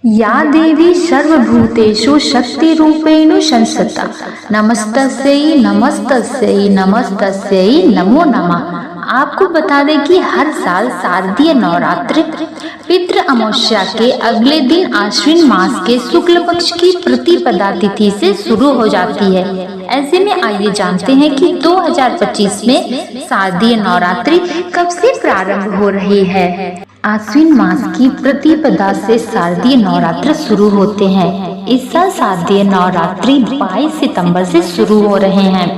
या देवी सर्वभूतेषु शक्तिरूपेण संस्थिता नमस्तस्यै नमस्तस्यै नमस्तस्यै नमो नमः। आपको बता दें कि हर साल शारदीय नवरात्रि पितृ अमावस्या के अगले दिन आश्विन मास के शुक्ल पक्ष की प्रतिपदा तिथि से शुरू हो जाती है। ऐसे में आइए जानते हैं कि 2025 में शारदीय नवरात्रि कब से प्रारंभ हो रही है। आश्विन मास की प्रतिपदा से शारदीय नवरात्र शुरू होते हैं। इस साल शारदीय नवरात्रि 22 सितंबर से शुरू हो रहे हैं।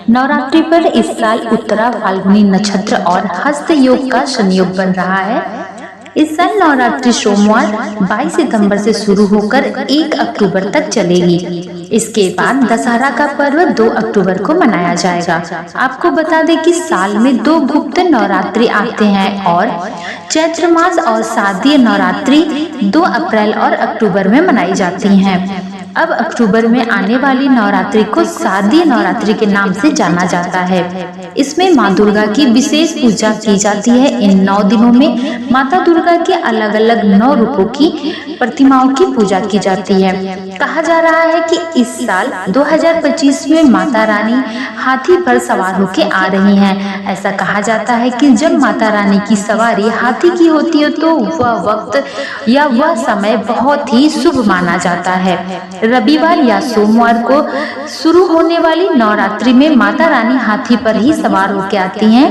नवरात्रि पर इस साल उत्तरा फाल्गुनी नक्षत्र और हस्त योग का संयोग बन रहा है। इस साल नवरात्रि सोमवार 22 सितंबर से शुरू होकर 1 अक्टूबर तक चलेगी। इसके बाद दशहरा का पर्व 2 अक्टूबर को मनाया जाएगा। आपको बता दें कि साल में 2 गुप्त नवरात्रि आते हैं और चैत्र मास और शारदीय नवरात्रि 2 अप्रैल और अक्टूबर में मनाई जाती हैं। अब अक्टूबर में आने वाली नवरात्रि को शारदीय नवरात्रि के नाम से जाना जाता है। इसमें माँ दुर्गा की विशेष पूजा की जाती है। इन 9 दिनों में माता दुर्गा के अलग अलग 9 रूपों की प्रतिमाओं की पूजा की जाती है। कहा जा रहा है कि इस साल 2025 में माता रानी हाथी पर सवार होकर आ रही हैं। ऐसा कहा जाता है कि जब माता रानी की सवारी हाथी की होती है तो वह वक्त या वह समय बहुत ही शुभ माना जाता है। रविवार या सोमवार को शुरू होने वाली नवरात्रि में माता रानी हाथी पर ही सवार होकर आती हैं,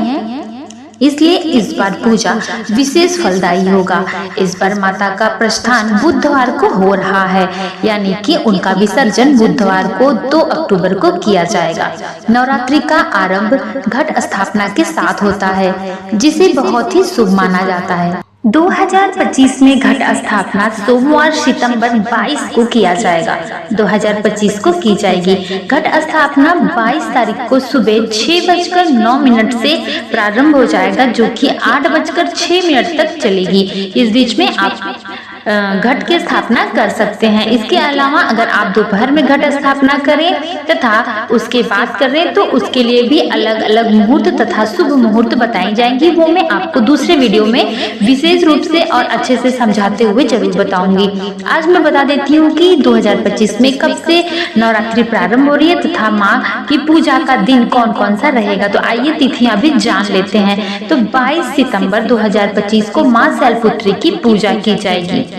इसलिए इस बार पूजा विशेष फलदायी होगा। इस बार माता का प्रस्थान बुधवार को हो रहा है, यानी कि उनका विसर्जन बुधवार को 2 अक्टूबर को किया जाएगा। नवरात्रि का आरंभ घट स्थापना के साथ होता है, जिसे बहुत ही शुभ माना जाता है। 2025 में घट स्थापना सोमवार सितंबर 22 को किया जाएगा। 2025 को की जाएगी। घट स्थापना 22 तारीख को सुबह 6:09 से प्रारंभ हो जाएगा, जो कि 8:06 तक चलेगी। इस बीच में आप घट की स्थापना कर सकते हैं। इसके अलावा अगर आप दोपहर में घट स्थापना करें तथा उसके बाद करें तो उसके लिए भी अलग अलग मुहूर्त तथा शुभ मुहूर्त बताई जाएंगी। वो मैं आपको दूसरे वीडियो में विशेष रूप से और अच्छे से समझाते हुए जरूर बताऊंगी। आज मैं बता देती हूँ कि 2025 में कब से नवरात्रि प्रारंभ हो रही है तथा माँ की पूजा का दिन कौन कौन सा रहेगा। तो आइए तिथियां भी जान लेते हैं। तो 22 सितंबर 2025 को माँ शैलपुत्री की पूजा की जाएगी।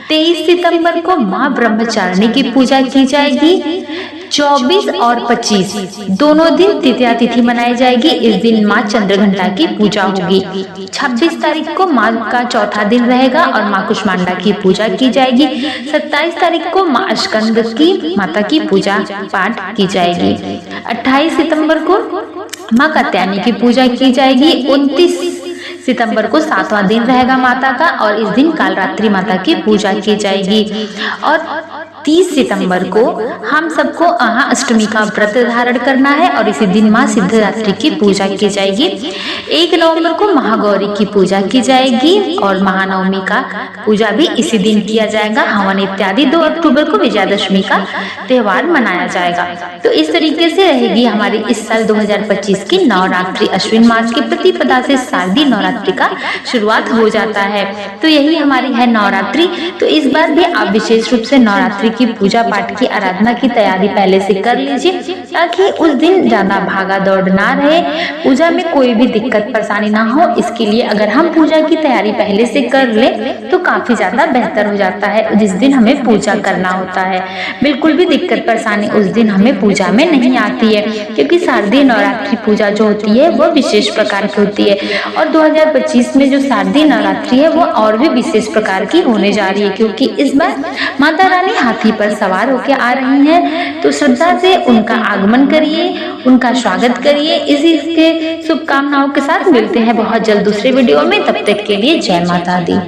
23 सितंबर को माँ ब्रह्मचारिणी की पूजा की जाएगी। 24 और 25 दोनों दिन तृतीया तिथि मनाई जाएगी। इस दिन माँ चंद्रघंटा की पूजा होगी। 26 तारीख को माँ का चौथा दिन रहेगा और माँ कुष्मांडा की पूजा की जाएगी। 27 तारीख को माँ स्कंद की माता की पूजा पाठ की जाएगी। 28 सितंबर को माँ कात्यायनी की पूजा की जाएगी। 29 सितंबर को 7वां दिन रहेगा माता का और इस दिन कालरात्रि माता की पूजा की जाएगी। और 30 सितंबर को हम सबको अष्टमी का व्रत धारण करना है और इसी दिन माँ सिद्धरात्रि की पूजा की जाएगी। 1 नवंबर को महागौरी की पूजा की जाएगी और महानवमी का पूजा भी इसी दिन किया जाएगा। हवन इत्यादि 2 अक्टूबर को विजयादशमी का त्योहार मनाया जाएगा। तो इस तरीके से रहेगी हमारी इस साल 2025 की नवरात्रि। अश्विन मास की प्रतिपदा से शारदीय नवरात्रि का शुरुआत हो जाता है। तो यही हमारी है नवरात्रि। तो इस बार भी आप विशेष रूप से नवरात्रि की पूजा पाठ की आराधना की तैयारी पहले से कर लीजिए, ताकि उस दिन ज्यादा भागा दौड़ ना रहे, पूजा में कोई भी दिक्कत परेशानी ना हो। इसके लिए अगर हम पूजा की तैयारी पहले से कर ले तो काफी ज्यादा बेहतर हो जाता है जिस दिन हमें पूजा करना होता है। बिल्कुल भी दिक्कत परेशानी उस दिन हमें पूजा में नहीं आती है, क्योंकि शारदीय नवरात्रि पूजा जो होती है वो विशेष प्रकार की होती है। और 2025 में जो शारदीय नवरात्रि है वो और भी विशेष प्रकार की होने जा रही है, क्योंकि इस बार माता रानी हाथी पर सवार होकर आ रही हैं। तो श्रद्धा से उनका आगमन करिए, उनका स्वागत करिए। इसी के शुभकामनाओं के साथ मिलते हैं बहुत जल्द दूसरे वीडियो में। तब तक के लिए जय माता दी।